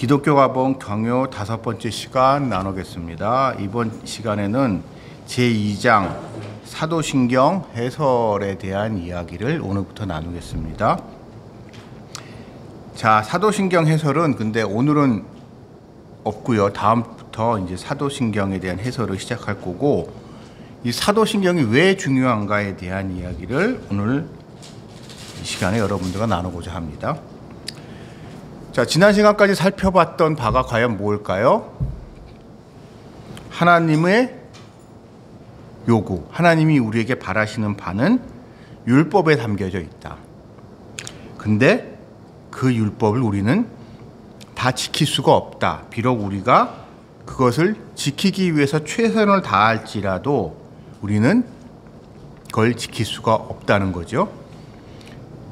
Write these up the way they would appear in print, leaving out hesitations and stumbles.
기독교 가본 강요 5번째 시간 나누겠습니다. 이번 시간에는 제2장 사도신경 해설에 대한 이야기를 오늘부터 나누겠습니다. 자, 사도신경 해설은 근데 오늘은 없고요. 다음부터 이제 사도신경에 대한 해설을 시작할 거고, 이 사도신경이 왜 중요한가에 대한 이야기를 오늘 이 시간에 여러분들과 나누고자 합니다. 자, 지난 시간까지 살펴봤던 바가 과연 뭘까요? 하나님의 요구, 하나님이 우리에게 바라시는 바는 율법에 담겨져 있다. 근데 그 율법을 우리는 다 지킬 수가 없다. 비록 우리가 그것을 지키기 위해서 최선을 다할지라도 우리는 그걸 지킬 수가 없다는 거죠.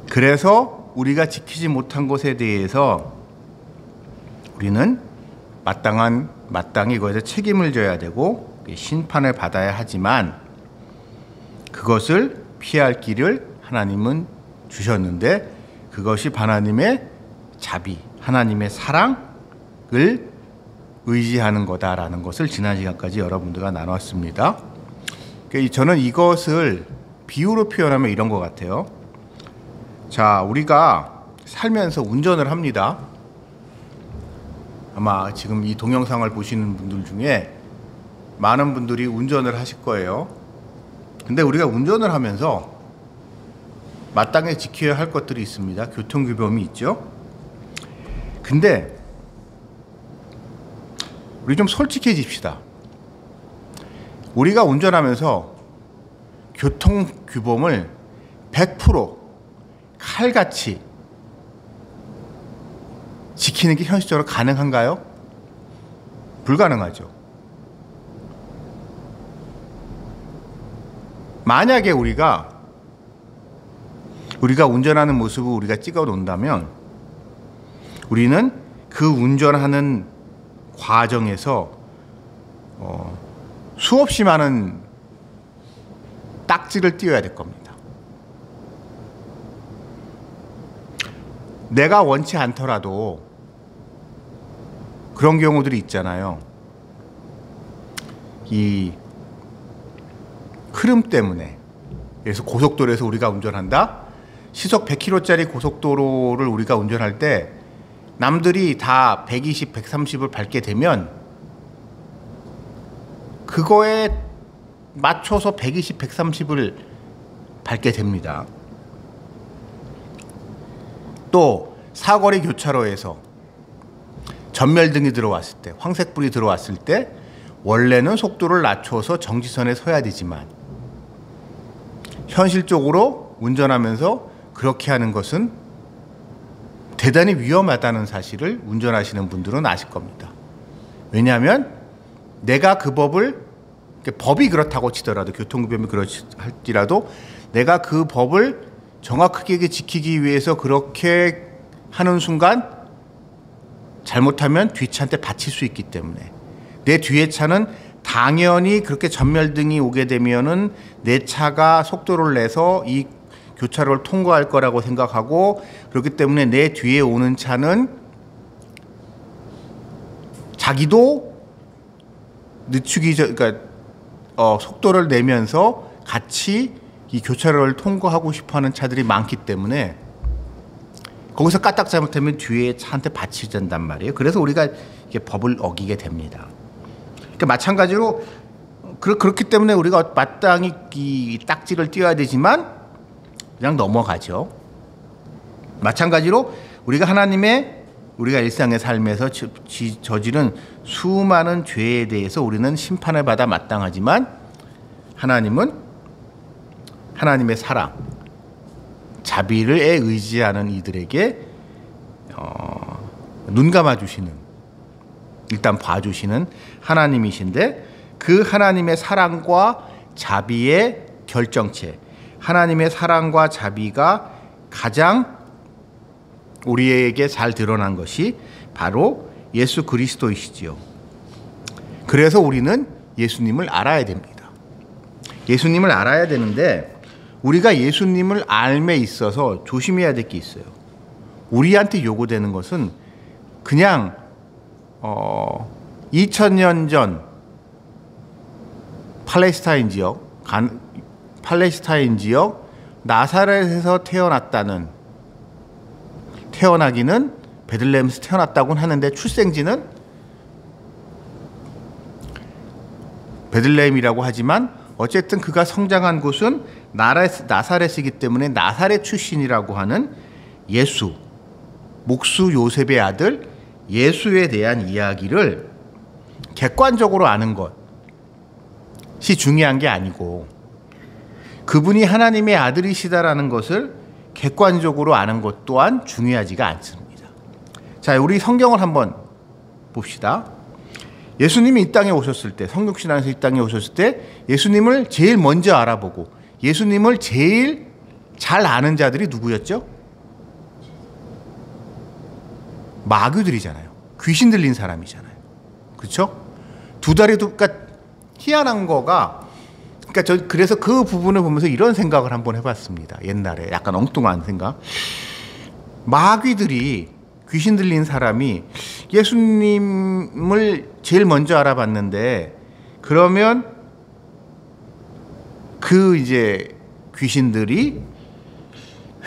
그래서 우리가 지키지 못한 것에 대해서 우리는 마땅히 그것에 책임을 져야 되고 심판을 받아야 하지만 그것을 피할 길을 하나님은 주셨는데 그것이 하나님의 자비, 하나님의 사랑을 의지하는 거다라는 것을 지난 시간까지 여러분들과 나눴습니다. 저는 이것을 비유로 표현하면 이런 것 같아요. 자, 우리가 살면서 운전을 합니다. 아마 지금 이 동영상을 보시는 분들 중에 많은 분들이 운전을 하실 거예요. 근데 우리가 운전을 하면서 마땅히 지켜야 할 것들이 있습니다. 교통규범이 있죠. 근데 우리 좀 솔직해집시다. 우리가 운전하면서 교통규범을 100% 칼같이 지키는 게 현실적으로 가능한가요? 불가능하죠. 만약에 우리가 운전하는 모습을 우리가 찍어 놓는다면 우리는 그 운전하는 과정에서 수없이 많은 딱지를 띄워야 될 겁니다. 내가 원치 않더라도 그런 경우들이 있잖아요. 이 흐름 때문에. 그래서 고속도로에서 우리가 운전한다. 시속 100km짜리 고속도로를 우리가 운전할 때 남들이 다 120, 130을 밟게 되면 그거에 맞춰서 120, 130을 밟게 됩니다. 또 사거리 교차로에서 전멸등이 들어왔을 때, 황색불이 들어왔을 때 원래는 속도를 낮춰서 정지선에 서야 되지만 현실적으로 운전하면서 그렇게 하는 것은 대단히 위험하다는 사실을 운전하시는 분들은 아실 겁니다. 왜냐하면 내가 그 법이 그렇다고 치더라도, 교통규범이 그렇할지라도 내가 그 법을 정확하게 지키기 위해서 그렇게 하는 순간 잘못하면 뒷차한테 받칠 수 있기 때문에 내 뒤에 차는 당연히 그렇게 전멸등이 오게 되면은 내 차가 속도를 내서 이 교차로를 통과할 거라고 생각하고, 그렇기 때문에 내 뒤에 오는 차는 자기도 그러니까 속도를 내면서 같이 이 교차로를 통과하고 싶어하는 차들이 많기 때문에 거기서 까딱 잘못하면 뒤에 차한테 받치게 된단 말이에요. 그래서 우리가 이게 법을 어기게 됩니다. 그러니까 마찬가지로 그렇기 때문에 우리가 마땅히 이 딱지를 띄워야 되지만 그냥 넘어가죠. 마찬가지로 우리가 일상의 삶에서 저지른 수많은 죄에 대해서 우리는 심판을 받아 마땅하지만 하나님은 하나님의 사랑, 자비를 의지하는 이들에게 눈 감아주시는, 일단 봐주시는 하나님이신데, 그 하나님의 사랑과 자비의 결정체, 하나님의 사랑과 자비가 가장 우리에게 잘 드러난 것이 바로 예수 그리스도이시지요. 그래서 우리는 예수님을 알아야 됩니다. 예수님을 알아야 되는데 우리가 예수님을 알매 있어서 조심해야 될 게 있어요. 우리한테 요구되는 것은 그냥 2000년 전 팔레스타인 지역 나사렛에서 태어나기는 베들레헴에서 태어났다고는 하는데 출생지는 베들레헴이라고 하지만 어쨌든 그가 성장한 곳은 나사렛이기 때문에 나사렛 출신이라고 하는 예수, 목수 요셉의 아들 예수에 대한 이야기를 객관적으로 아는 것이 중요한 게 아니고 그분이 하나님의 아들이시다라는 것을 객관적으로 아는 것 또한 중요하지가 않습니다. 자, 우리 성경을 한번 봅시다. 예수님이 이 땅에 오셨을 때, 성육신앙에서 이 땅에 오셨을 때 예수님을 제일 먼저 알아보고 예수님을 제일 잘 아는 자들이 누구였죠? 마귀들이잖아요. 귀신 들린 사람이잖아요. 그렇죠? 두 다리도, 그러니까 희한한 거가, 그러니까 그래서 그 부분을 보면서 이런 생각을 한번 해봤습니다. 옛날에 약간 엉뚱한 생각. 마귀들이, 귀신 들린 사람이 예수님을 제일 먼저 알아봤는데, 그러면 그 이제 귀신들이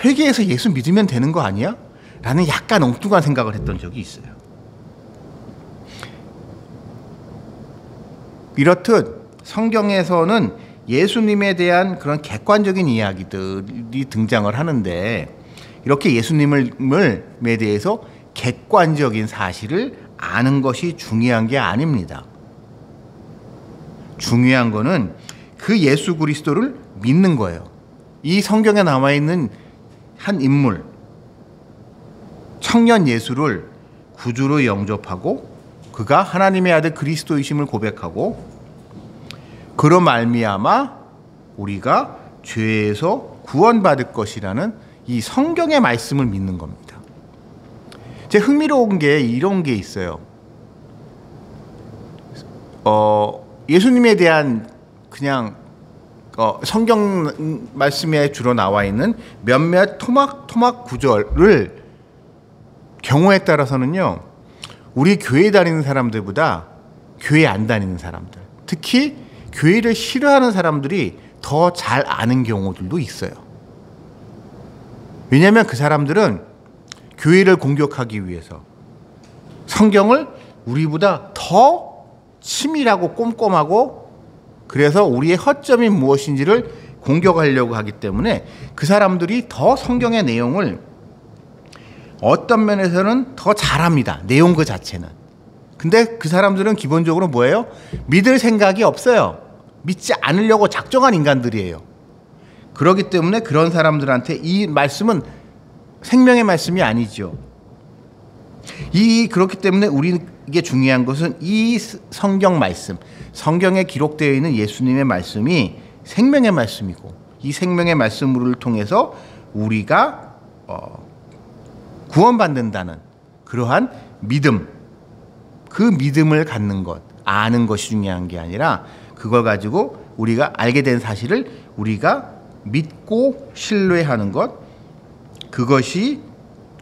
회개해서 예수 믿으면 되는 거 아니야? 라는 약간 엉뚱한 생각을 했던 적이 있어요. 이렇듯 성경에서는 예수님에 대한 그런 객관적인 이야기들이 등장을 하는데 이렇게 예수님에 대해서 객관적인 사실을 아는 것이 중요한 게 아닙니다. 중요한 거는 그 예수 그리스도를 믿는 거예요. 이 성경에 나와 있는 한 인물, 청년 예수를 구주로 영접하고 그가 하나님의 아들 그리스도이심을 고백하고 그로 말미암아 우리가 죄에서 구원받을 것이라는 이 성경의 말씀을 믿는 겁니다. 제 흥미로운 게 이런 게 있어요. 예수님에 대한 그냥 성경 말씀에 주로 나와 있는 몇몇 토막 구절을 경우에 따라서는요, 우리 교회 다니는 사람들보다 교회 안 다니는 사람들, 특히 교회를 싫어하는 사람들이 더 잘 아는 경우들도 있어요. 왜냐하면 그 사람들은 교회를 공격하기 위해서 성경을 우리보다 더 치밀하고 꼼꼼하고 그래서 우리의 허점이 무엇인지를 공격하려고 하기 때문에 그 사람들이 더 성경의 내용을 어떤 면에서는 더 잘합니다. 내용 그 자체는. 근데 그 사람들은 기본적으로 뭐예요? 믿을 생각이 없어요. 믿지 않으려고 작정한 인간들이에요. 그렇기 때문에 그런 사람들한테 이 말씀은 생명의 말씀이 아니죠. 그렇기 때문에 우리에게 중요한 것은 이 성경 말씀, 성경에 기록되어 있는 예수님의 말씀이 생명의 말씀이고 이 생명의 말씀을 통해서 우리가 구원받는다는 그러한 믿음, 그 믿음을 갖는 것, 아는 것이 중요한 게 아니라 그걸 가지고 우리가 알게 된 사실을 우리가 믿고 신뢰하는 것, 그것이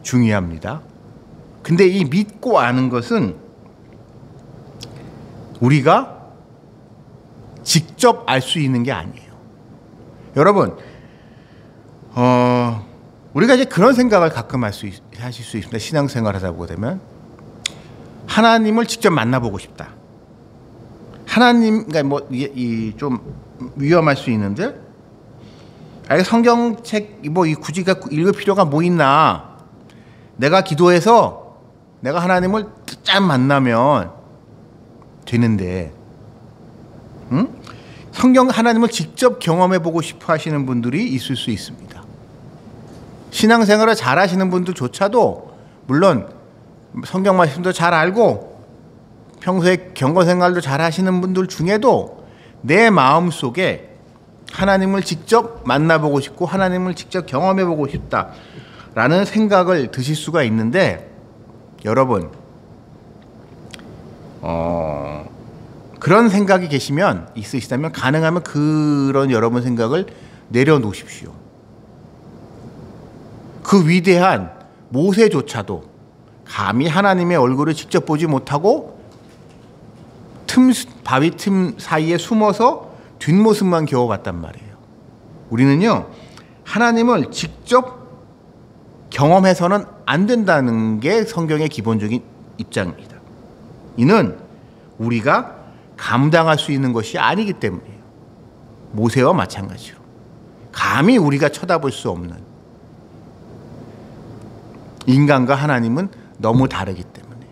중요합니다. 근데 이 믿고 아는 것은 우리가 직접 알 수 있는 게 아니에요. 여러분, 우리가 이제 그런 생각을 가끔 하실 수 있습니다. 신앙생활 하다 보게 되면 하나님을 직접 만나보고 싶다. 하나님, 그러니까 좀 위험할 수 있는데, 성경책 굳이 읽을 필요가 뭐 있나? 내가 기도해서 내가 하나님을 짠 만나면 되는데, 응? 성경 하나님을 직접 경험해보고 싶어 하시는 분들이 있을 수 있습니다. 신앙생활을 잘 하시는 분들조차도 물론 성경 말씀도 잘 알고 평소에 경건생활도 잘 하시는 분들 중에도 내 마음속에 하나님을 직접 만나보고 싶고 하나님을 직접 경험해보고 싶다라는 생각을 드실 수가 있는데, 여러분 그런 생각이 있으시다면 가능하면 그런 여러분 생각을 내려놓으십시오. 그 위대한 모세조차도 감히 하나님의 얼굴을 직접 보지 못하고 바위 틈 사이에 숨어서 뒷모습만 겨우 봤단 말이에요. 우리는요, 하나님을 직접 경험해서는 안 된다는 게 성경의 기본적인 입장입니다. 이는 우리가 감당할 수 있는 것이 아니기 때문이에요. 모세와 마찬가지로. 감히 우리가 쳐다볼 수 없는, 인간과 하나님은 너무 다르기 때문에.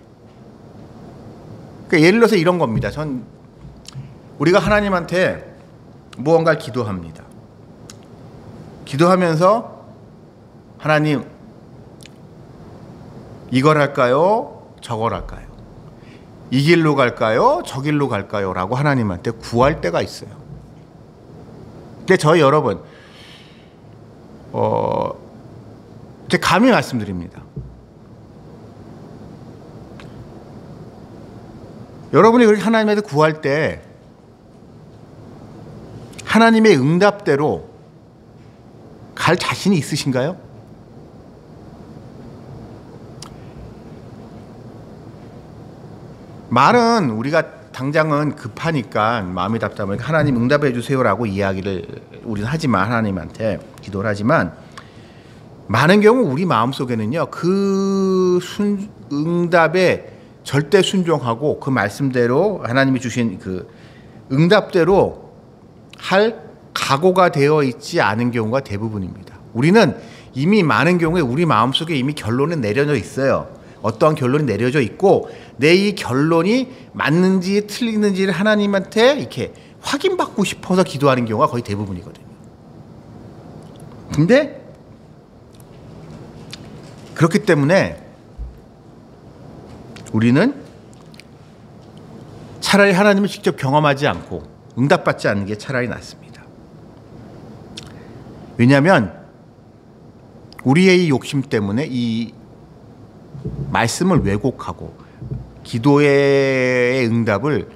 그러니까 예를 들어서 이런 겁니다. 우리가 하나님한테 무언가를 기도합니다. 기도하면서 하나님, 이걸 할까요? 저걸 할까요? 이 길로 갈까요? 저 길로 갈까요? 라고 하나님한테 구할 때가 있어요. 근데 저희 여러분, 제가 감히 말씀드립니다. 여러분이 그렇게 하나님한테 구할 때 하나님의 응답대로 갈 자신이 있으신가요? 말은 우리가 당장은 급하니까 마음이 답답하니까 하나님 응답해 주세요라고 이야기를 우리는 하지만, 하나님한테 기도를 하지만, 많은 경우 우리 마음속에는요, 그 응답에 절대 순종하고 그 말씀대로 하나님이 주신 그 응답대로 할 각오가 되어 있지 않은 경우가 대부분입니다. 우리는 이미 많은 경우에 우리 마음속에 이미 결론은 내려져 있어요. 어떠한 결론이 내려져 있고 내 이 결론이 맞는지 틀리는지를 하나님한테 이렇게 확인받고 싶어서 기도하는 경우가 거의 대부분이거든요. 근데 그렇기 때문에 우리는 차라리 하나님을 직접 경험하지 않고 응답받지 않는 게 차라리 낫습니다. 왜냐하면 우리의 이 욕심 때문에 이 말씀을 왜곡하고 기도의 응답을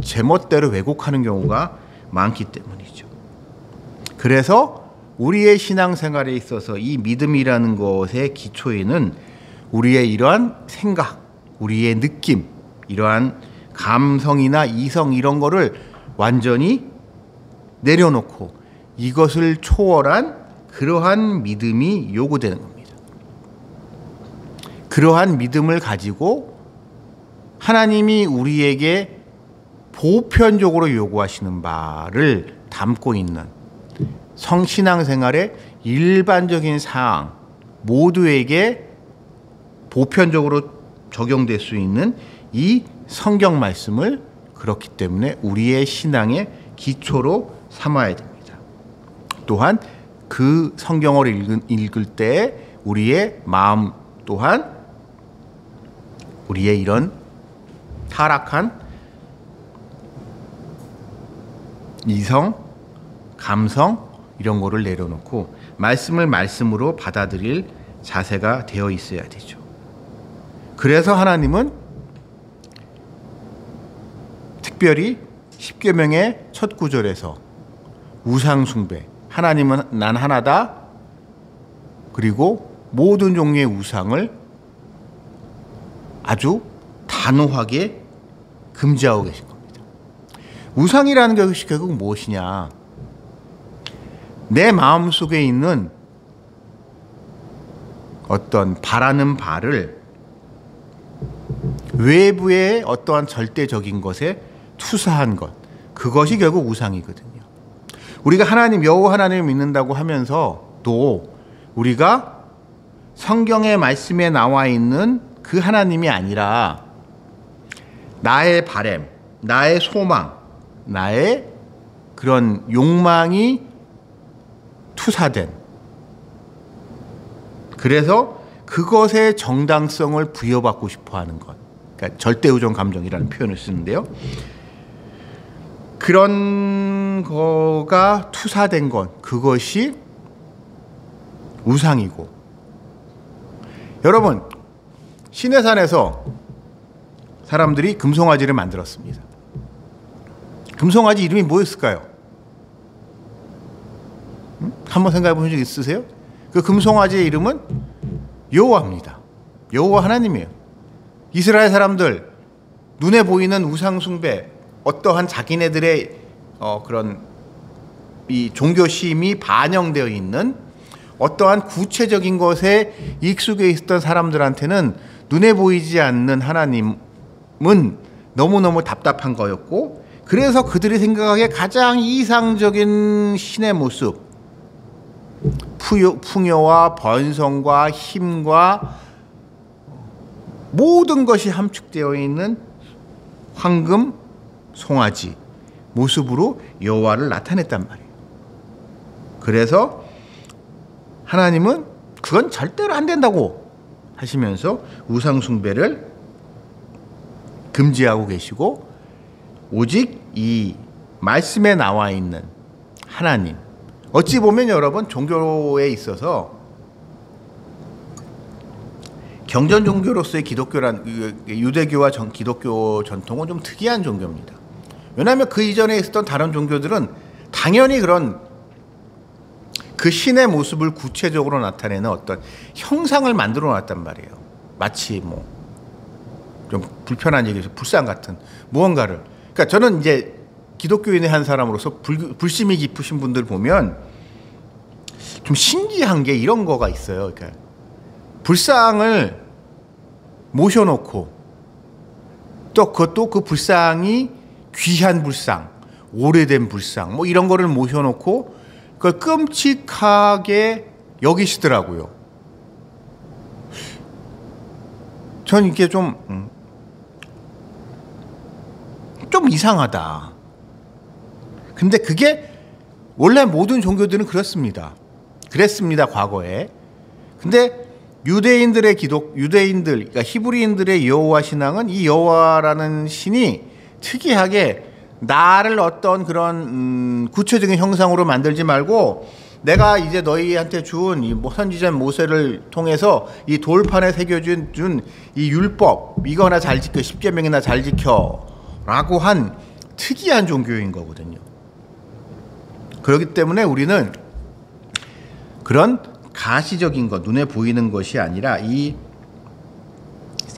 제멋대로 왜곡하는 경우가 많기 때문이죠. 그래서 우리의 신앙생활에 있어서 이 믿음이라는 것의 기초에는 우리의 이러한 생각, 우리의 느낌, 이러한 감성이나 이성 이런 거를 완전히 내려놓고 이것을 초월한 그러한 믿음이 요구되는 겁니다. 그러한 믿음을 가지고 하나님이 우리에게 보편적으로 요구하시는 바를 담고 있는 성신앙생활의 일반적인 사항 모두에게 보편적으로 적용될 수 있는 이 성경 말씀을 그렇기 때문에 우리의 신앙의 기초로 삼아야 됩니다. 또한 그 성경을 읽을 때 우리의 마음 또한 우리의 이런 타락한 이성, 감성 이런 거를 내려놓고 말씀을 말씀으로 받아들일 자세가 되어 있어야 되죠. 그래서 하나님은 특별히 십계명의 첫 구절에서 우상 숭배, 하나님은 난 하나다, 그리고 모든 종류의 우상을 아주 단호하게 금지하고 계신 겁니다. 우상이라는 것이 결국 무엇이냐? 내 마음속에 있는 어떤 바라는 바를 외부의 어떠한 절대적인 것에 투사한 것, 그것이 결국 우상이거든요. 우리가 하나님, 여호와 하나님을 믿는다고 하면서도 우리가 성경의 말씀에 나와 있는 그 하나님이 아니라 나의 바램, 나의 소망, 나의 그런 욕망이 투사된, 그래서 그것의 정당성을 부여받고 싶어하는 것, 그러니까 절대의존 감정이라는 표현을 쓰는데요. 그런 거가 투사된 것, 그것이 우상이고, 여러분 시내산에서 사람들이 금송아지를 만들었습니다. 금송아지 이름이 뭐였을까요? 한번 생각해 보신 적 있으세요? 그 금송아지의 이름은 여호와입니다. 여호와 하나님이에요. 이스라엘 사람들 눈에 보이는 우상 숭배, 어떠한 자기네들의 그런 이 종교심이 반영되어 있는 어떠한 구체적인 것에 익숙해 있었던 사람들한테는 눈에 보이지 않는 하나님은 너무너무 답답한 거였고, 그래서 그들이 생각하기에 가장 이상적인 신의 모습, 풍요와 번성과 힘과 모든 것이 함축되어 있는 황금 송아지 모습으로 여호와를 나타냈단 말이에요. 그래서 하나님은 그건 절대로 안 된다고 하시면서 우상 숭배를 금지하고 계시고, 오직 이 말씀에 나와 있는 하나님, 어찌 보면 여러분 종교에 있어서 경전 종교로서의 기독교란 유대교와 기독교 전통은 좀 특이한 종교입니다. 왜냐하면 그 이전에 있었던 다른 종교들은 당연히 그런 그 신의 모습을 구체적으로 나타내는 어떤 형상을 만들어 놨단 말이에요. 마치 뭐 좀 불편한 얘기죠. 불상 같은 무언가를. 그러니까 저는 이제 기독교인의 한 사람으로서 불심이 깊으신 분들 보면 좀 신기한 게 이런 거가 있어요. 그러니까 불상을 모셔놓고 또 그것도 그 불상이 귀한 불상, 오래된 불상 뭐 이런 거를 모셔놓고 그걸 끔찍하게 여기시더라고요. 전 이게 좀 이상하다. 근데 그게 원래 모든 종교들은 그렇습니다. 그랬습니다, 과거에. 근데 유대인들, 그러니까 히브리인들의 여호와 신앙은 이 여호와라는 신이 특이하게 나를 어떤 그런 구체적인 형상으로 만들지 말고, 내가 이제 너희한테 준 이 선지자 모세를 통해서 이 돌판에 새겨준 이 율법, 이거나 잘 지켜, 십계명이나 잘 지켜라고 한 특이한 종교인 거거든요. 그렇기 때문에 우리는 그런 가시적인 것, 눈에 보이는 것이 아니라 이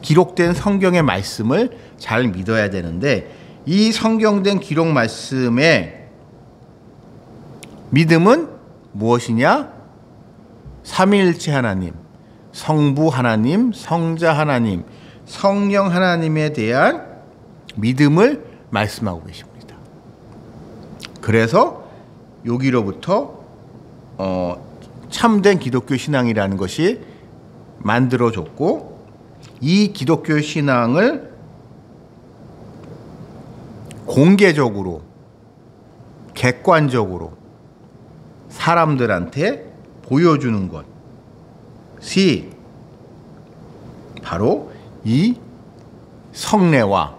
기록된 성경의 말씀을 잘 믿어야 되는데, 이 성경된 기록 말씀의 믿음은 무엇이냐? 삼위일체 하나님, 성부 하나님, 성자 하나님, 성령 하나님에 대한 믿음을 말씀하고 계십니다. 그래서 여기로부터 참된 기독교 신앙이라는 것이 만들어졌고, 이 기독교 신앙을 공개적으로, 객관적으로 사람들한테 보여주는 것이 바로 이 성례와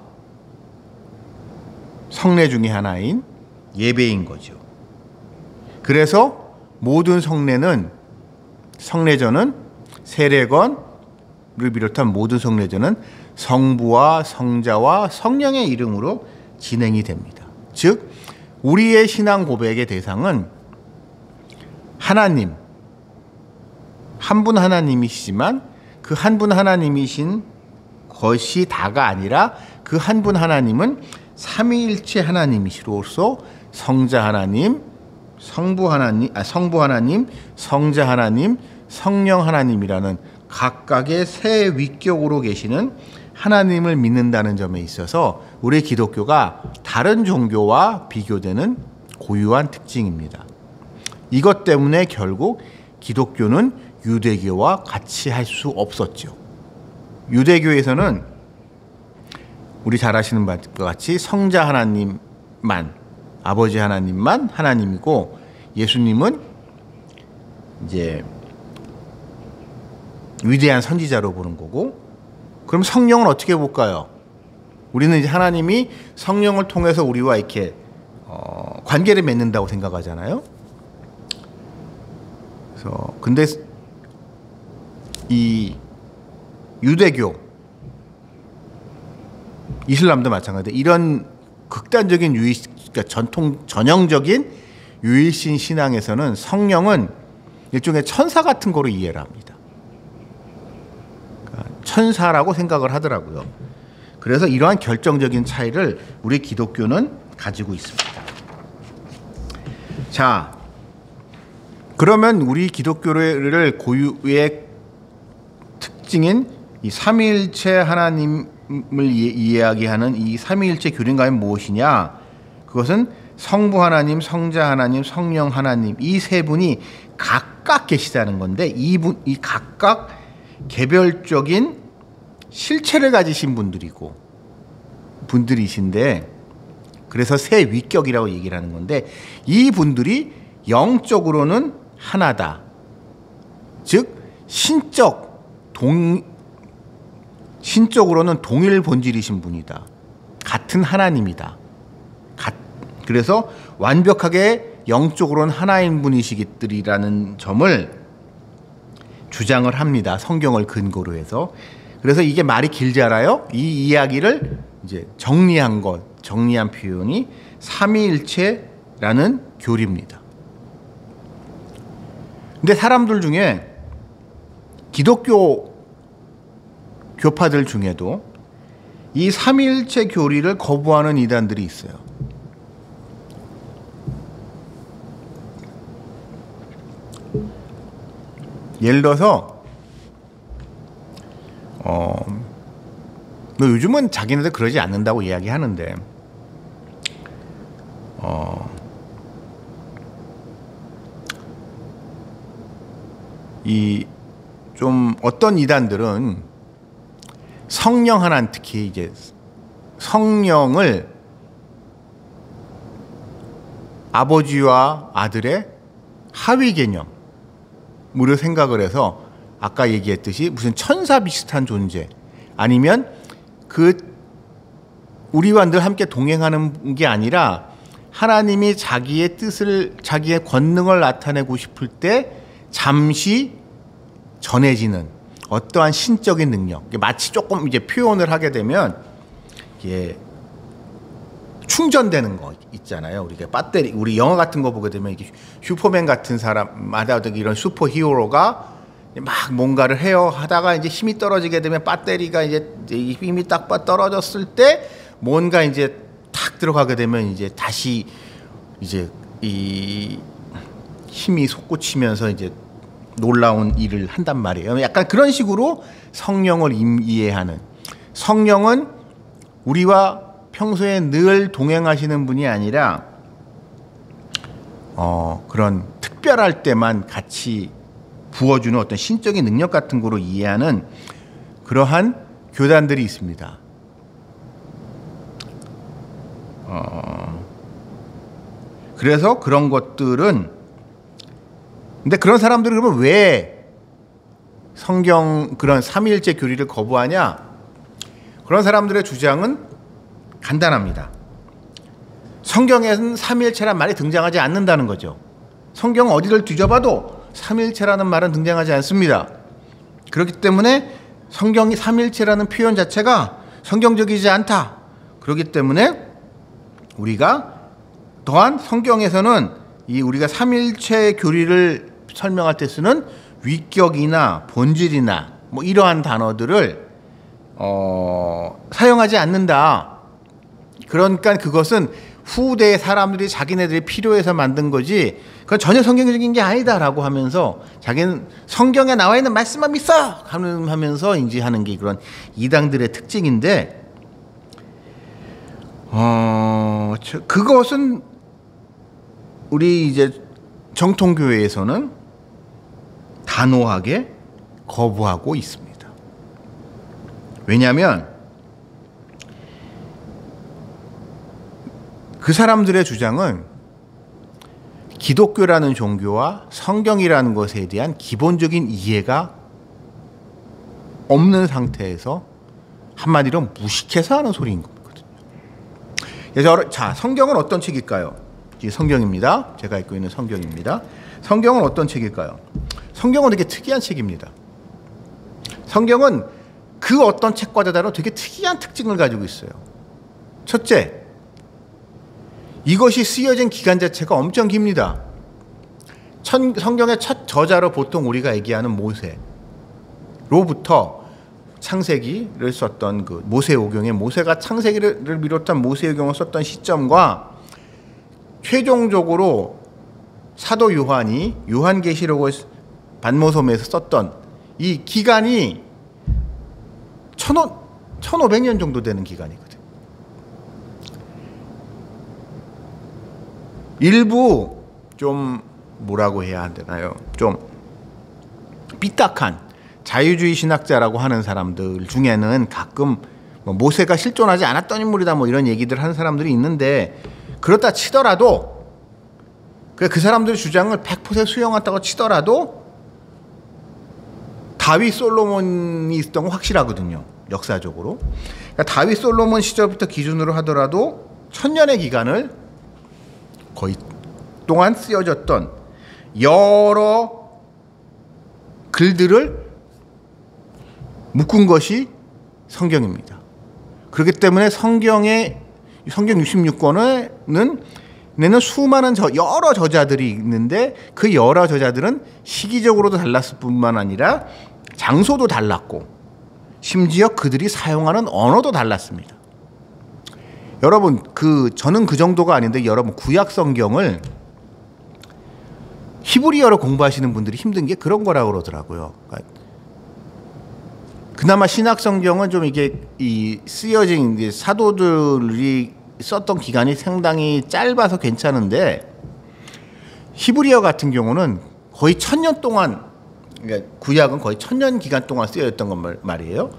성례 중에 하나인 예배인 거죠. 그래서 모든 성례전은 세례건을 비롯한 모든 성례전은 성부와 성자와 성령의 이름으로 진행이 됩니다. 즉 우리의 신앙 고백의 대상은 하나님, 한 분 하나님이시지만 그 한 분 하나님이신 것이 다가 아니라 그 한 분 하나님은 삼위일체 하나님이시로서 성자 하나님, 성부 하나님, 성자 하나님, 성령 하나님이라는 각각의 세 위격으로 계시는 하나님을 믿는다는 점에 있어서 우리 기독교가 다른 종교와 비교되는 고유한 특징입니다. 이것 때문에 결국 기독교는 유대교와 같이 할 수 없었죠. 유대교에서는 우리 잘 아시는 것 같이 성자 하나님만, 아버지 하나님만 하나님이고, 예수님은 이제 위대한 선지자로 보는 거고, 그럼 성령은 어떻게 볼까요? 우리는 이제 하나님이 성령을 통해서 우리와 이렇게 관계를 맺는다고 생각하잖아요. 그래서 근데 이 유대교, 이슬람도 마찬가지인데 이런 극단적인 그러니까 전형적인 유일신 신앙에서는 성령은 일종의 천사 같은 거로 이해를 합니다. 그러니까 천사라고 생각을 하더라고요. 그래서 이러한 결정적인 차이를 우리 기독교는 가지고 있습니다. 자, 그러면 우리 기독교를 고유의 특징인 이 삼위일체 하나님을 이야기하는 이 삼위일체 교리인가는 무엇이냐? 그것은 성부 하나님, 성자 하나님, 성령 하나님 이 세 분이 각각 계시다는 건데 이 각각 개별적인 실체를 가지신 분들이신데 그래서 세 위격이라고 얘기를 하는 건데 이 분들이 영적으로는 하나다. 즉 신적으로는 동일 본질이신 분이다. 같은 하나님이다. 그래서 완벽하게 영적으로는 하나인 분이시기들이라는 점을 주장을 합니다. 성경을 근거로 해서. 그래서 이게 말이 길지 않아요? 이 이야기를 이제 정리한 표현이 삼위일체라는 교리입니다. 근데 사람들 중에 기독교 교파들 중에도 이 삼위일체 교리를 거부하는 이단들이 있어요. 예를 들어서 요즘은 자기네들 그러지 않는다고 이야기하는데 이 좀 어떤 이단들은 성령 하나 특히 이제 성령을 아버지와 아들의 하위 개념으로 생각을 해서 아까 얘기했듯이 무슨 천사 비슷한 존재 아니면 우리와 늘 함께 동행하는 게 아니라 하나님이 자기의 뜻을 자기의 권능을 나타내고 싶을 때 잠시 전해지는 어떠한 신적인 능력 마치 조금 이제 표현을 하게 되면 이게 충전되는 거 있잖아요. 우리가 배터리 우리 영화 같은 거 보게 되면 이게 슈퍼맨 같은 사람마다 이런 슈퍼 히어로가 막 뭔가를 해요 하다가 이제 힘이 떨어지게 되면 배터리가 이제 힘이 딱 떨어졌을 때 뭔가 이제 탁 들어가게 되면 이제 다시 이제 이 힘이 솟구치면서 이제 놀라운 일을 한단 말이에요. 약간 그런 식으로 성령을 이해하는 성령은 우리와 평소에 늘 동행하시는 분이 아니라 그런 특별할 때만 같이 부어주는 어떤 신적인 능력 같은 거로 이해하는 그러한 교단들이 있습니다. 그래서 그런 것들은 근데 그런 사람들이 그러면 왜 성경 그런 삼위일체 교리를 거부하냐? 그런 사람들의 주장은 간단합니다. 성경에는 삼위일체란 말이 등장하지 않는다는 거죠. 성경 어디를 뒤져봐도 삼위일체라는 말은 등장하지 않습니다. 그렇기 때문에 성경이 삼위일체라는 표현 자체가 성경적이지 않다. 그렇기 때문에 우리가 또한 성경에서는 이 우리가 삼위일체 교리를 설명할 때 쓰는 위격이나 본질이나 뭐 이러한 단어들을 사용하지 않는다. 그러니까 그것은 후대의 사람들이 자기네들이 필요해서 만든 거지 그건 전혀 성경적인 게 아니다라고 하면서 자기는 성경에 나와 있는 말씀만 믿어 하면서 인지하는 게 그런 이단들의 특징인데 그것은 우리 이제 정통교회에서는 단호하게 거부하고 있습니다. 왜냐하면 그 사람들의 주장은 기독교라는 종교와 성경이라는 것에 대한 기본적인 이해가 없는 상태에서 한마디로 무식해서 하는 소리인 거거든요. 그래서 자, 성경은 어떤 책일까요? 이 성경입니다. 제가 읽고 있는 성경입니다. 성경은 어떤 책일까요? 성경은 되게 특이한 책입니다. 성경은 그 어떤 책과도 다른 되게 특이한 특징을 가지고 있어요. 첫째, 이것이 쓰여진 기간 자체가 엄청 깁니다. 성경의 첫 저자로 보통 우리가 얘기하는 모세로부터 창세기를 썼던 그 모세오경에 모세가 창세기를 비롯한 모세오경을 썼던 시점과 최종적으로 사도 요한이 요한계시록을 반모섬에서 썼던 이 기간이 1500년 정도 되는 기간이거든. 일부 좀 뭐라고 해야 되나요? 좀 삐딱한 자유주의 신학자라고 하는 사람들 중에는 가끔 뭐 모세가 실존하지 않았던 인물이다 뭐 이런 얘기들 하는 사람들이 있는데, 그렇다 치더라도 그 사람들의 주장을 100% 수용한다고 치더라도 다윗 솔로몬이 있었던 건 확실하거든요. 역사적으로. 그러니까 다윗 솔로몬 시절부터 기준으로 하더라도 1000년의 기간을 거의 동안 쓰여졌던 여러 글들을 묶은 것이 성경입니다. 그렇기 때문에 성경 66권에는 수많은 여러 저자들이 있는데, 그 여러 저자들은 시기적으로도 달랐을 뿐만 아니라 장소도 달랐고 심지어 그들이 사용하는 언어도 달랐습니다. 여러분, 저는 그 정도가 아닌데, 여러분 구약 성경을 히브리어로 공부하시는 분들이 힘든 게 그런 거라고 그러더라고요. 그러니까 그나마 신약 성경은 좀 이게 쓰여진 이제 사도들이 썼던 기간이 상당히 짧아서 괜찮은데, 히브리어 같은 경우는 거의 1000년 동안, 그러니까 구약은 거의 1000년 기간 동안 쓰여졌던 건 말이에요.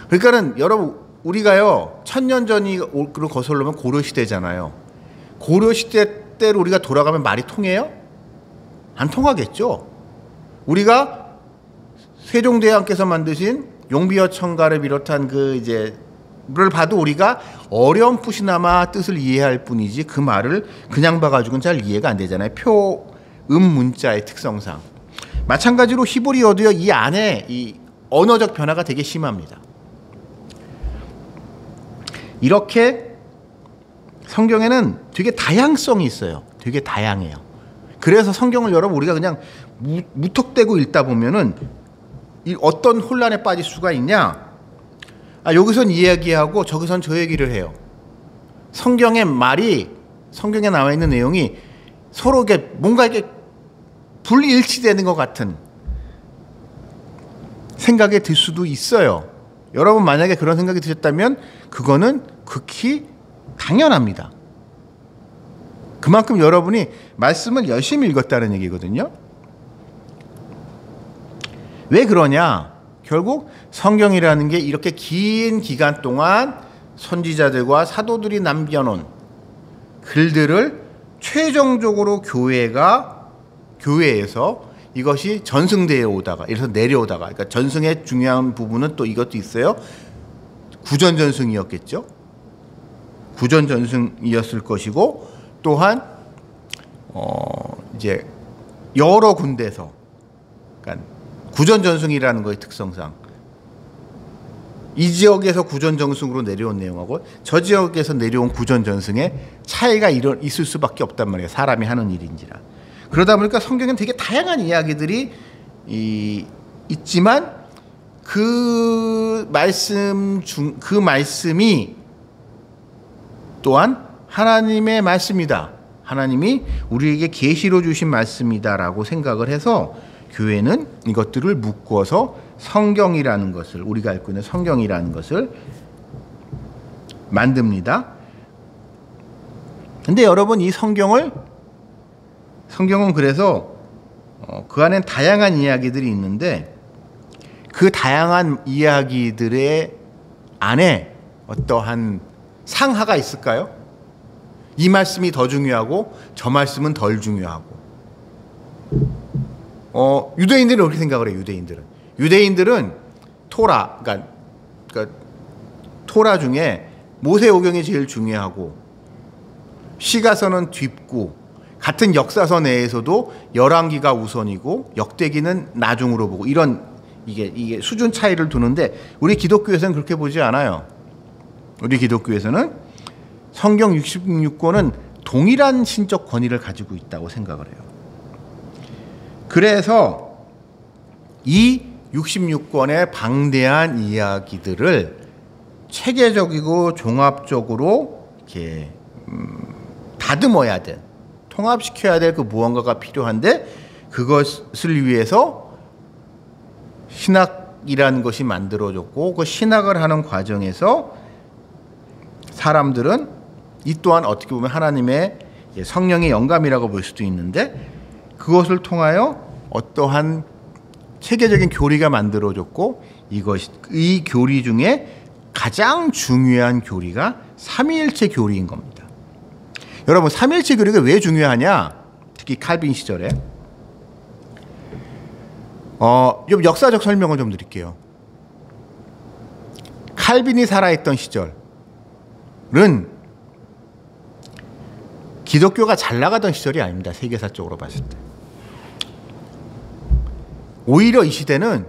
그러니까는 여러분, 우리가요 1000년 전으로 거슬러면 고려 시대잖아요. 고려 시대 때로 우리가 돌아가면 말이 통해요? 안 통하겠죠. 우리가 세종대왕께서 만드신 용비어 청가를 비롯한 를 봐도 우리가 어렴풋이나마 뜻을 이해할 뿐이지 그 말을 그냥 봐가지고는 잘 이해가 안 되잖아요. 표음 문자의 특성상. 마찬가지로 히브리어도요, 이 안에 이 언어적 변화가 되게 심합니다. 이렇게 성경에는 되게 다양성이 있어요. 되게 다양해요. 그래서 성경을 여러분 우리가 그냥 무턱대고 읽다 보면은 어떤 혼란에 빠질 수가 있냐? 여기선 이 얘기하고 저기선 저 얘기를 해요. 성경에 나와 있는 내용이 서로 뭔가 불일치되는 것 같은 생각이 들 수도 있어요. 여러분 만약에 그런 생각이 드셨다면 그거는 극히 당연합니다. 그만큼 여러분이 말씀을 열심히 읽었다는 얘기거든요. 왜 그러냐? 결국 성경이라는 게 이렇게 긴 기간 동안 선지자들과 사도들이 남겨놓은 글들을 최종적으로 교회에서 이것이 전승되어 오다가, 이래서 내려오다가, 그러니까 전승의 중요한 부분은 또 이것도 있어요. 구전전승이었겠죠. 구전전승이었을 것이고, 또한 이제 여러 군데서, 그러니까 구전전승이라는 거의 특성상 이 지역에서 구전전승으로 내려온 내용하고 저 지역에서 내려온 구전전승에 차이가 있을 수밖에 없단 말이에요. 사람이 하는 일인지라. 그러다 보니까 성경엔 되게 다양한 이야기들이 있지만 그 말씀이 또한 하나님의 말씀이다. 하나님이 우리에게 계시로 주신 말씀이다라고 생각을 해서 교회는 이것들을 묶어서 성경이라는 것을, 우리가 알고 있는 성경이라는 것을 만듭니다. 근데 여러분, 이 성경은 그래서 그 안엔 다양한 이야기들이 있는데, 그 다양한 이야기들의 안에 어떠한 상하가 있을까요? 이 말씀이 더 중요하고 저 말씀은 덜 중요하고. 유대인들은 그렇게 생각을 해요. 유대인들은 토라, 그러니까 토라 중에 모세오경이 제일 중요하고, 시가서는 뒷고, 같은 역사서 내에서도 열왕기가 우선이고 역대기는 나중으로 보고, 이런 이게 수준 차이를 두는데, 우리 기독교에서는 그렇게 보지 않아요. 우리 기독교에서는 성경 66권은 동일한 신적 권위를 가지고 있다고 생각을 해요. 그래서 이 66권의 방대한 이야기들을 체계적이고 종합적으로 이렇게 다듬어야 돼. 통합시켜야 될 그 무언가가 필요한데 그것을 위해서 신학이라는 것이 만들어졌고 그 신학을 하는 과정에서 사람들은 이 또한 어떻게 보면 하나님의 성령의 영감이라고 볼 수도 있는데 그것을 통하여 어떠한 체계적인 교리가 만들어졌고 이 교리 중에 가장 중요한 교리가 삼위일체 교리인 겁니다. 여러분 삼위일체 교리가 왜 중요하냐? 특히 칼빈 시절에 좀 역사적 설명을 좀 드릴게요. 칼빈이 살아있던 시절은 기독교가 잘 나가던 시절이 아닙니다. 세계사적으로 봤을 때. 오히려 이 시대는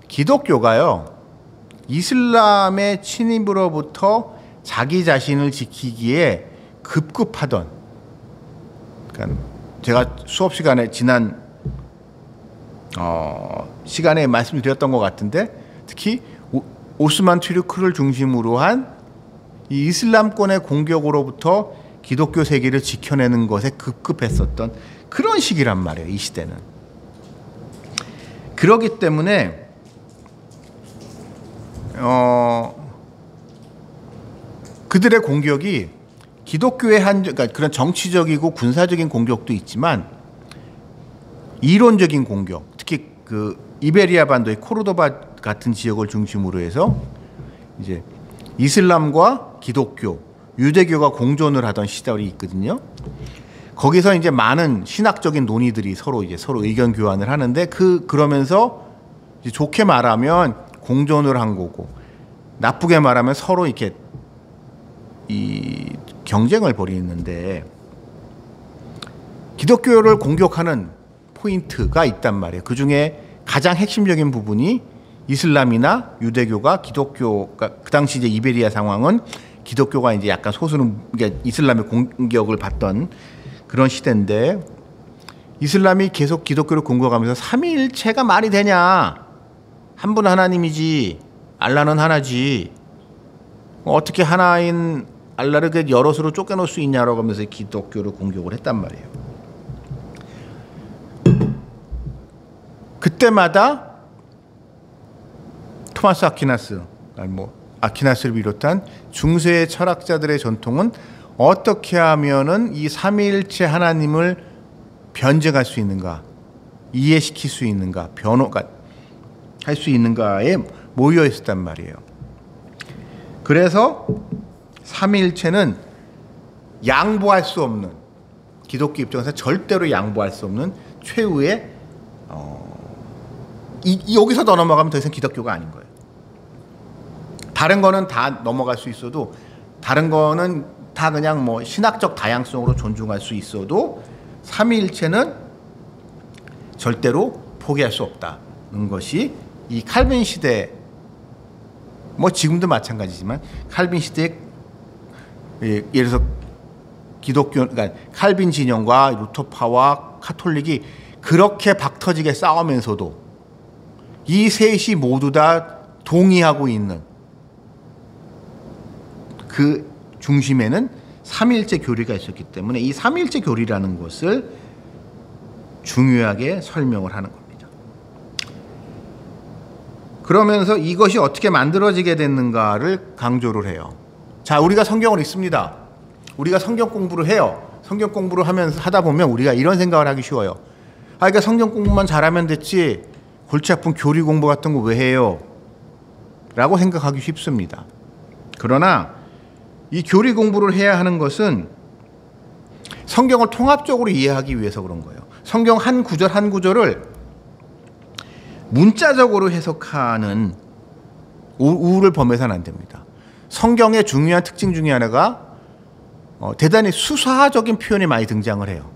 기독교가요. 이슬람의 침입으로부터 자기 자신을 지키기에 급급하던 그러니까 제가 수업 시간에 지난 시간에 말씀을 드렸던 것 같은데 특히 오스만 튀르크를 중심으로 한 이 이슬람권의 공격으로부터 기독교 세계를 지켜내는 것에 급급했었던 그런 시기란 말이에요. 이 시대는. 그렇기 때문에 그들의 공격이 기독교의 그러니까 그런 정치적이고 군사적인 공격도 있지만 이론적인 공격, 특히 그 이베리아 반도의 코르도바 같은 지역을 중심으로 해서 이제 이슬람과 기독교, 유대교가 공존을 하던 시절이 있거든요. 거기서 이제 많은 신학적인 논의들이 서로 의견 교환을 하는데 그러면서 이제 좋게 말하면 공존을 한 거고 나쁘게 말하면 서로 이렇게 이 경쟁을 벌이는데 기독교를 공격하는 포인트가 있단 말이에요. 그 중에 가장 핵심적인 부분이 이슬람이나 유대교가 기독교가 그 당시 이제 이베리아 상황은 기독교가 이제 약간 소수는 이슬람의 공격을 받던 그런 시대인데 이슬람이 계속 기독교를 공격하면서 삼위일체가 말이 되냐? 한 분 하나님이지 알라는 하나지 어떻게 하나인 알라를 여럿으로 쫓겨놓을 수 있냐라고 하면서 기독교를 공격을 했단 말이에요. 그때마다 토마스 아퀴나스, 아퀴나스를 비롯한 중세의 철학자들의 전통은 어떻게 하면은 이 삼위일체 하나님을 변증할 수 있는가, 이해시킬 수 있는가, 변호가 할 수 있는가에 모여 있었단 말이에요. 그래서 삼위일체는 양보할 수 없는, 기독교 입장에서 절대로 양보할 수 없는 최후의 여기서 더 넘어가면 더 이상 기독교가 아닌 거예요. 다른 거는 다 넘어갈 수 있어도 다른 거는 다 그냥 뭐 신학적 다양성으로 존중할 수 있어도 삼위일체는 절대로 포기할 수 없다는 것이 이 칼빈 시대 뭐 지금도 마찬가지지만 칼빈 시대의 예를 들어서 기독교 그러니까 칼빈 진영과 루터파와 카톨릭이 그렇게 박터지게 싸우면서도 이 셋이 모두 다 동의하고 있는 그 중심에는 삼위일체 교리가 있었기 때문에 이 삼위일체 교리라는 것을 중요하게 설명을 하는 겁니다. 그러면서 이것이 어떻게 만들어지게 됐는가를 강조를 해요. 자, 우리가 성경을 읽습니다. 우리가 성경 공부를 해요. 성경 공부를 하다 보면 우리가 이런 생각을 하기 쉬워요. 그러니까 성경 공부만 잘하면 됐지 골치 아픈 교리 공부 같은 거 왜 해요? 라고 생각하기 쉽습니다. 그러나 이 교리 공부를 해야 하는 것은 성경을 통합적으로 이해하기 위해서 그런 거예요. 성경 한 구절 한 구절을 문자적으로 해석하는 우를 범해서는 안 됩니다. 성경의 중요한 특징 중에 하나가 대단히 수사적인 표현이 많이 등장을 해요.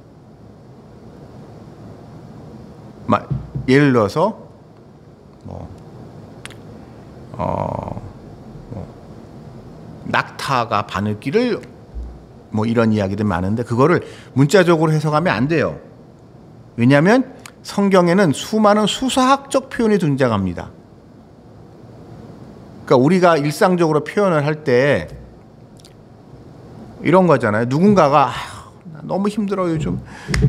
예를 들어서 낙타가 바늘귀를 이런 이야기들 많은데 그거를 문자적으로 해석하면 안 돼요. 왜냐하면 성경에는 수많은 수사학적 표현이 등장합니다. 그러니까 우리가 일상적으로 표현을 할 때 이런 거잖아요. 누군가가 너무 힘들어 요즘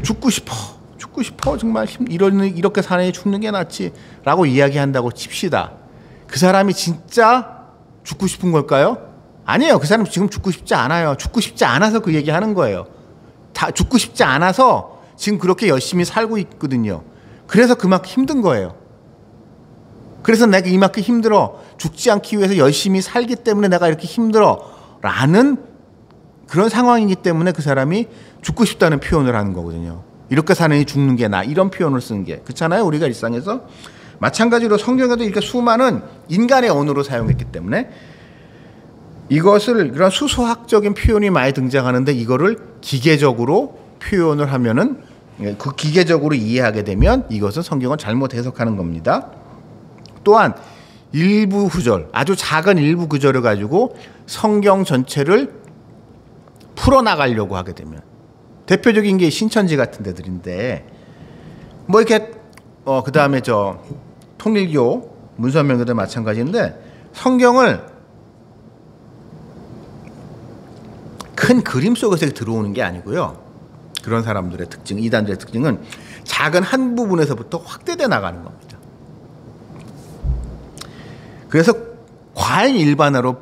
죽고 싶어 정말 이렇게 사는 게 죽는 게 낫지라고 이야기한다고 칩시다. 그 사람이 진짜 죽고 싶은 걸까요? 아니에요. 그 사람 지금 죽고 싶지 않아요. 죽고 싶지 않아서 그 얘기하는 거예요. 다 죽고 싶지 않아서 지금 그렇게 열심히 살고 있거든요. 그래서 그만큼 힘든 거예요. 그래서 내가 이만큼 힘들어. 죽지 않기 위해서 열심히 살기 때문에 내가 이렇게 힘들어. 라는 그런 상황이기 때문에 그 사람이 죽고 싶다는 표현을 하는 거거든요. 이렇게 사느니 죽는 게 나. 이런 표현을 쓰는 게. 그렇잖아요. 우리가 일상에서. 마찬가지로 성경에도 이렇게 수많은 인간의 언어로 사용했기 때문에 이것을 그런 수소학적인 표현이 많이 등장하는데 이거를 기계적으로 표현을 하면은 그 기계적으로 이해하게 되면 이것은 성경을 잘못 해석하는 겁니다. 또한 일부 구절, 아주 작은 일부 구절을 가지고 성경 전체를 풀어나가려고 하게 되면 대표적인 게 신천지 같은 데들인데 뭐 이렇게 그 다음에 통일교 문선명교도 마찬가지인데 성경을 큰 그림 속에서 들어오는 게 아니고요. 그런 사람들의 특징, 이단들의 특징은 작은 한 부분에서부터 확대돼 나가는 겁니다. 그래서 과잉 일반화로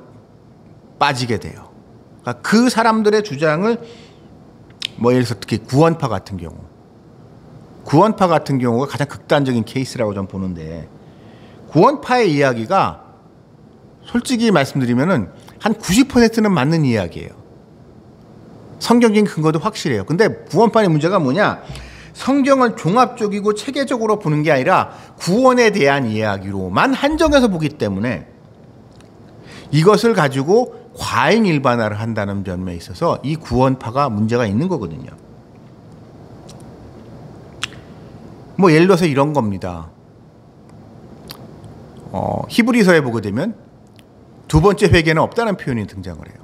빠지게 돼요. 그러니까 그 사람들의 주장을 뭐 예를 들어서 특히 구원파 같은 경우가 가장 극단적인 케이스라고 좀 보는데 구원파의 이야기가 솔직히 말씀드리면은 한 90%는 맞는 이야기예요. 성경적인 근거도 확실해요. 근데 구원파의 문제가 뭐냐? 성경을 종합적이고 체계적으로 보는 게 아니라 구원에 대한 이야기로만 한정해서 보기 때문에 이것을 가지고 과잉 일반화를 한다는 점에 있어서 이 구원파가 문제가 있는 거거든요. 뭐 예를 들어서 이런 겁니다. 히브리서에 보게 되면 두 번째 회개는 없다는 표현이 등장을 해요.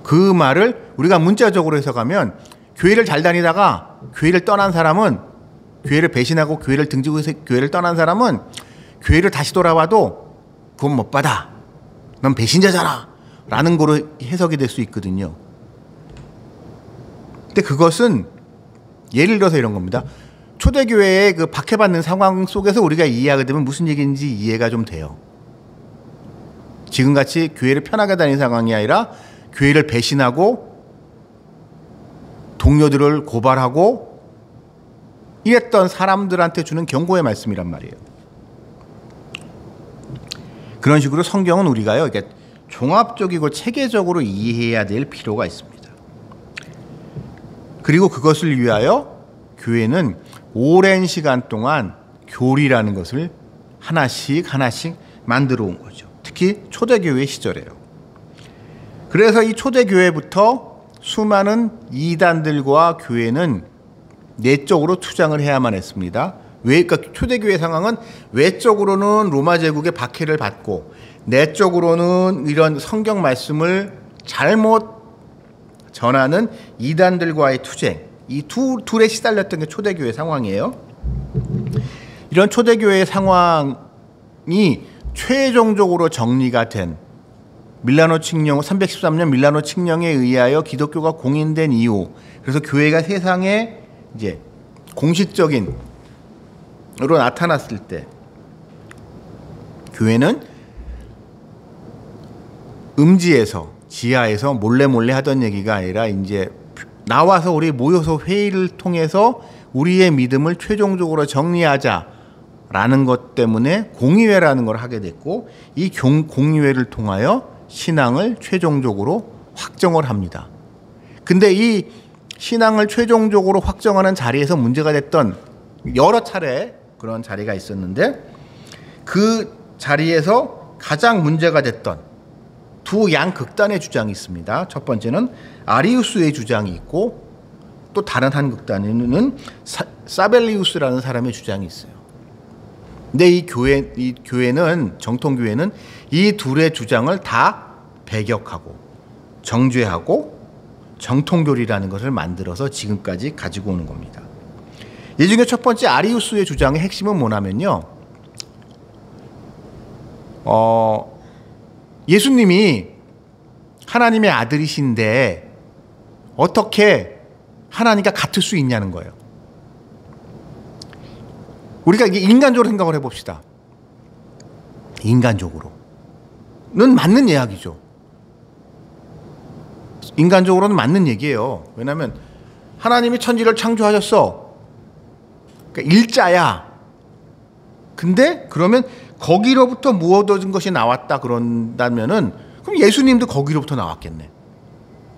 그 말을 우리가 문자적으로 해석하면 교회를 잘 다니다가 교회를 떠난 사람은 교회를 배신하고 교회를 등지고 교회를 떠난 사람은 교회를 다시 돌아와도 구원 못 받아. 넌 배신자잖아. 라는 거로 해석이 될 수 있거든요. 근데 그것은 예를 들어서 이런 겁니다. 초대교회의 그 박해받는 상황 속에서 우리가 이해하게 되면 무슨 얘기인지 이해가 좀 돼요. 지금같이 교회를 편하게 다니는 상황이 아니라 교회를 배신하고 동료들을 고발하고 이랬던 사람들한테 주는 경고의 말씀이란 말이에요. 그런 식으로 성경은 우리가요, 이렇게 종합적이고 체계적으로 이해해야 될 필요가 있습니다. 그리고 그것을 위하여 교회는 오랜 시간 동안 교리라는 것을 하나씩 만들어 온 거죠. 특히 초대교회 시절에요. 그래서 이 초대교회부터 수많은 이단들과 교회는 내적으로 투쟁을 해야만 했습니다. 그러니까 초대교회 상황은 외적으로는 로마 제국의 박해를 받고 내적으로는 이런 성경 말씀을 잘못 전하는 이단들과의 투쟁, 이 둘에 시달렸던 게 초대교회 상황이에요. 이런 초대교회 상황이 최종적으로 정리가 된 밀라노 칙령 313년 밀라노 칙령에 의하여 기독교가 공인된 이후, 그래서 교회가 세상에 이제 공식적인으로 나타났을 때 교회는 음지에서 지하에서 몰래 하던 얘기가 아니라 이제 나와서 우리 모여서 회의를 통해서 우리의 믿음을 최종적으로 정리하자라는 것 때문에 공의회라는 걸 하게 됐고, 이 공의회를 통하여 신앙을 최종적으로 확정을 합니다. 근데 이 신앙을 최종적으로 확정하는 자리에서 문제가 됐던 여러 차례 그런 자리가 있었는데, 그 자리에서 가장 문제가 됐던 두 양극단의 주장이 있습니다. 첫 번째는 아리우스의 주장이 있고, 또 다른 한 극단에는 사벨리우스라는 사람의 주장이 있어요. 근데 이 교회는, 정통교회는 이 둘의 주장을 다 배격하고 정죄하고 정통교리라는 것을 만들어서 지금까지 가지고 오는 겁니다. 이 중에 첫 번째 아리우스의 주장의 핵심은 뭐냐면요. 예수님이 하나님의 아들이신데 어떻게 하나님과 같을 수 있냐는 거예요. 우리가 이게 인간적으로 생각을 해봅시다. 인간적으로는 맞는 이야기죠. 인간적으로는 맞는 얘기예요. 왜냐하면 하나님이 천지를 창조하셨어. 그러니까 일자야. 근데 그러면 거기로부터 무엇인 것이 나왔다 그런다면은 그럼 예수님도 거기로부터 나왔겠네.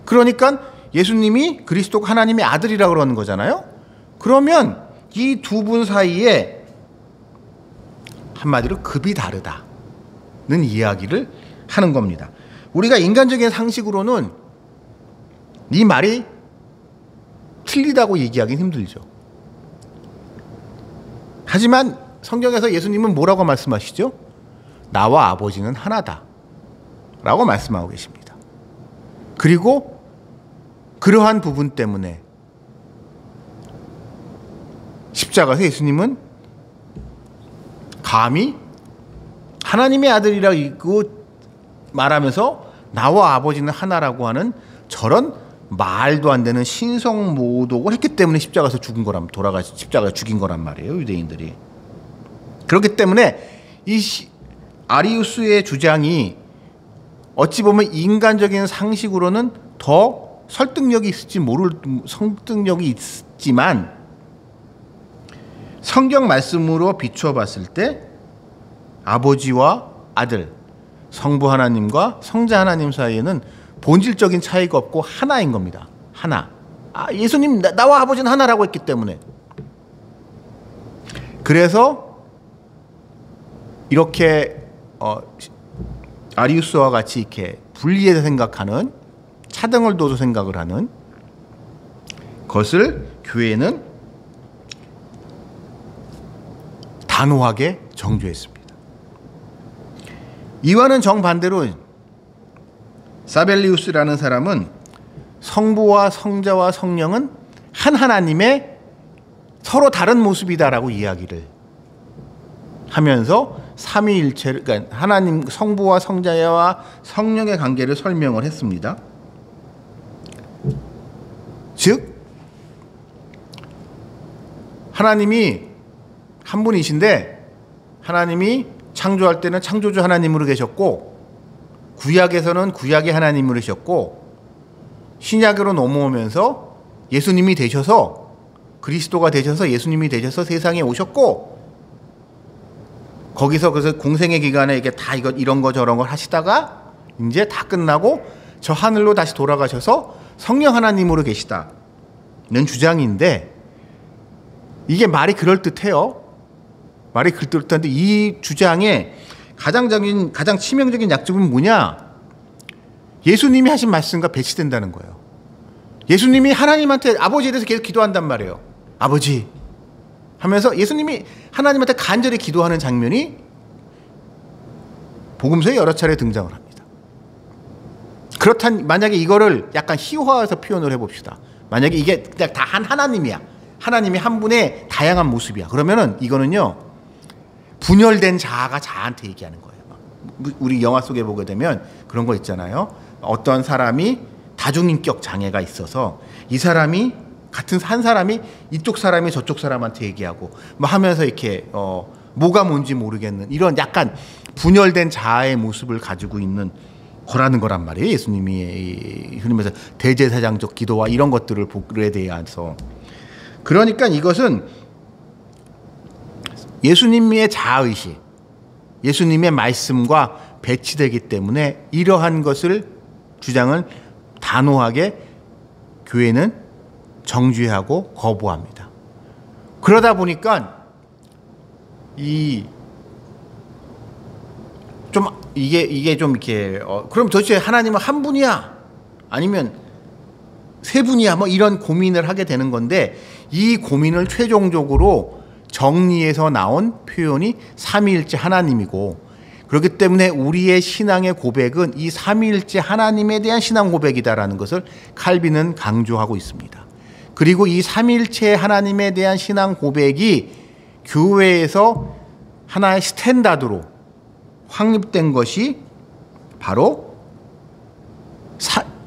그러니까 예수님이 그리스도가 하나님의 아들이라 그러는 거잖아요. 그러면 이 두 분 사이에 한마디로 급이 다르다는 이야기를 하는 겁니다. 우리가 인간적인 상식으로는 이 말이 틀리다고 얘기하기는 힘들죠. 하지만 성경에서 예수님은 뭐라고 말씀하시죠? 나와 아버지는 하나다 라고 말씀하고 계십니다. 그리고 그러한 부분 때문에 십자가에서 예수님은 감히 하나님의 아들이라고 말하면서 나와 아버지는 하나라고 하는 저런 말도 안 되는 신성모독을 했기 때문에 십자가에서 죽은 거란 십자가에서 죽인 거란 말이에요, 유대인들이. 그렇기 때문에 이 아리우스의 주장이 어찌 보면 인간적인 상식으로는 더 설득력이 있지만 성경 말씀으로 비추어 봤을 때 아버지와 아들, 성부 하나님과 성자 하나님 사이에는 본질적인 차이가 없고 하나인 겁니다. 하나. 예수님 나와 아버지는 하나라고 했기 때문에. 그래서 이렇게 아리우스와 같이 이렇게 분리해서 생각하는, 차등을 둬서 생각을 하는 것을 교회는 단호하게 정죄했습니다. 이와는 정반대로 사벨리우스라는 사람은 성부와 성자와 성령은 한 하나님의 서로 다른 모습이다라고 이야기를 하면서 삼위일체를, 그러니까 하나님 성부와 성자와 성령의 관계를 설명을 했습니다. 즉 하나님이 한 분이신데 하나님이 창조할 때는 창조주 하나님으로 계셨고 구약에서는 구약의 하나님으로 계셨고 신약으로 넘어오면서 예수님이 되셔서 그리스도가 되셔서 예수님이 되셔서 세상에 오셨고 거기서 그래서 공생의 기간에 이게 다 이런 거 저런 걸 하시다가 이제 다 끝나고 저 하늘로 다시 돌아가셔서 성령 하나님으로 계시다는 주장인데 이게 말이 그럴듯해요. 말이 그럴듯한데 이 주장의 가장 치명적인 약점은 뭐냐? 예수님이 하신 말씀과 배치된다는 거예요. 예수님이 하나님한테 아버지에 대해서 계속 기도한단 말이에요. 아버지 하면서 예수님이 하나님한테 간절히 기도하는 장면이 복음서에 여러 차례 등장을 합니다. 그렇다면 만약에 이거를 약간 희화해서 표현을 해봅시다. 만약에 이게 그냥 다 하나님이야. 하나님이 한 분의 다양한 모습이야. 그러면은 이거는요 분열된 자아가 자아한테 얘기하는 거예요. 우리 영화 속에 보게 되면 그런 거 있잖아요. 어떤 사람이 다중인격 장애가 있어서 이 사람이 한 사람이 이쪽 사람이 저쪽 사람한테 얘기하고 뭐 하면서 이렇게 뭐가 뭔지 모르겠는 이런 약간 분열된 자아의 모습을 가지고 있는 거라는 거란 말이에요. 예수님이 흔히면서 대제사장적 기도와 이런 것들에 대해서. 그러니까 이것은 예수님의 자아의식, 예수님의 말씀과 배치되기 때문에 이러한 것을 주장을 단호하게 교회는 정죄하고 거부합니다. 그러다 보니까 이게 좀 이렇게 그럼 도대체 하나님은 한 분이야? 아니면 세 분이야? 뭐 이런 고민을 하게 되는 건데 이 고민을 최종적으로 정리해서 나온 표현이 삼위일체 하나님이고 그렇기 때문에 우리의 신앙의 고백은 이 삼위일체 하나님에 대한 신앙 고백이다라는 것을 칼빈은 강조하고 있습니다. 그리고 이 삼일체 하나님에 대한 신앙 고백이 교회에서 하나의 스탠다드로 확립된 것이 바로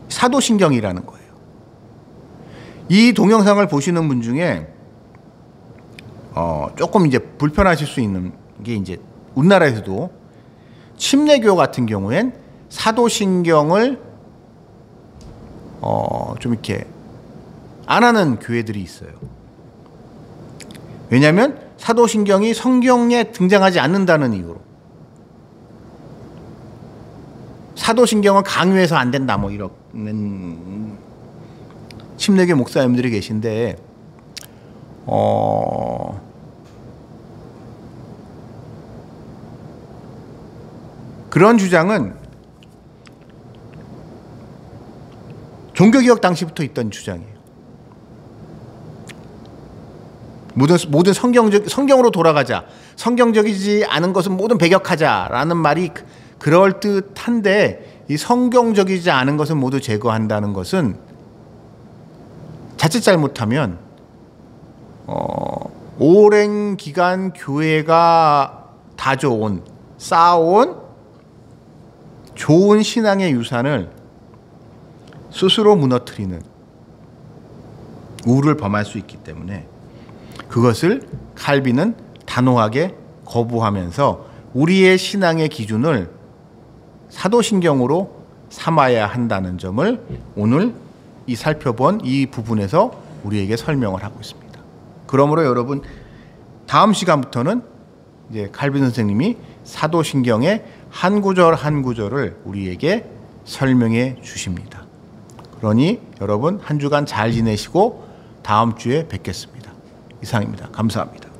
사도신경이라는 거예요. 이 동영상을 보시는 분 중에 조금 이제 불편하실 수 있는 게 이제 우리나라에서도 침례교 같은 경우엔 사도신경을 좀 이렇게 안 하는 교회들이 있어요. 왜냐하면 사도신경이 성경에 등장하지 않는다는 이유로. 사도신경은 강요해서 안 된다 뭐 이런 침례교 목사님들이 계신데 그런 주장은 종교개혁 당시부터 있던 주장이에요. 모든 성경으로 돌아가자. 성경적이지 않은 것은 모든 배격하자라는 말이 그럴듯한데 이 성경적이지 않은 것은 모두 제거한다는 것은 자칫 잘못하면 오랜 기간 교회가 쌓아온 좋은 신앙의 유산을 스스로 무너뜨리는 우를 범할 수 있기 때문에 그것을 칼빈은 단호하게 거부하면서 우리의 신앙의 기준을 사도신경으로 삼아야 한다는 점을 오늘 이 살펴본 이 부분에서 우리에게 설명을 하고 있습니다. 그러므로 여러분 다음 시간부터는 이제 칼빈 선생님이 사도신경의 한 구절 한 구절을 우리에게 설명해 주십니다. 그러니 여러분 한 주간 잘 지내시고 다음 주에 뵙겠습니다. 이상입니다. 감사합니다.